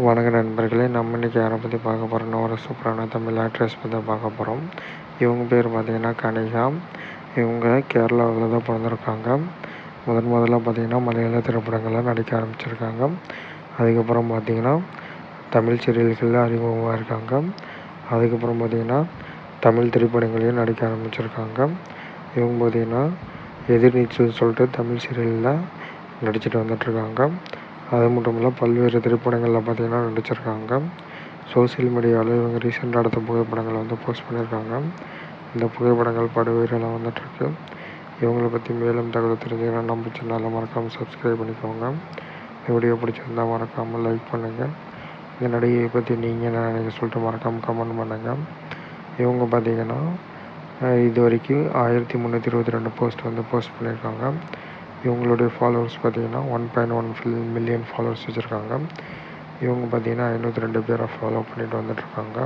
வணக்க நண்பர்களே, நம்ம இன்றைக்கி யாரை பற்றி பார்க்க போகிறோம்னா ஒரு சூப்பரான தமிழ் ஆக்ட்ரஸ் பற்றி பார்க்க போகிறோம். இவங்க பேர் பார்த்திங்கன்னா கனிகா. இவங்க கேரளாவில் தான் பிறந்திருக்காங்க. முதல்ல பார்த்திங்கன்னா மலையாள திரைப்படங்களில் நடிக்க ஆரம்பிச்சிருக்காங்க. அதுக்கப்புறம் பார்த்திங்கன்னா தமிழ் சீரியல்களில் அறிமுகமாக இருக்காங்க. அதுக்கப்புறம் பார்த்திங்கன்னா தமிழ் திரைப்படங்களையும் நடிக்க ஆரம்பிச்சிருக்காங்க. இவங்க பார்த்திங்கன்னா எதிர்நீச்சல் சொல்லிட்டு தமிழ் சீரியலில் நடிச்சிட்டு வந்துட்டுருக்காங்க. அது மட்டும் இல்லை, பல்வேறு திரைப்படங்களில் பார்த்திங்கன்னா நடிச்சிருக்காங்க. சோசியல் மீடியாவில் இவங்க ரீசெண்டாக எடுத்த புகைப்படங்களை போஸ்ட் பண்ணியிருக்காங்க. இந்த புகைப்படங்கள் படுவைரலாக வந்துட்டுருக்கு. இவங்களை பற்றி மேலும் தகவல் தெரிஞ்சுக்கணும்னா நம்ம சேனலை மறக்காமல் சப்ஸ்கிரைப் பண்ணிக்கோங்க. இந்த வீடியோ பிடிச்சிருந்தால் மறக்காமல் லைக் பண்ணுங்கள். இந்த நடிகையை பற்றி நீங்கள் என்ன நினைக்க சொல்லிட்டு மறக்காமல் கமெண்ட் பண்ணுங்கள். இவங்க பார்த்திங்கன்னா இது வரைக்கும் 1322 போஸ்ட் பண்ணியிருக்காங்க. இவங்களுடைய ஃபாலோவர்ஸ் பார்த்திங்கன்னா 1.1 மில்லியன் ஃபாலோவர்ஸ் வச்சுருக்காங்க. இவங்க பார்த்திங்கன்னா 502 பேரை ஃபாலோ பண்ணிட்டு வந்துட்டுருக்காங்க.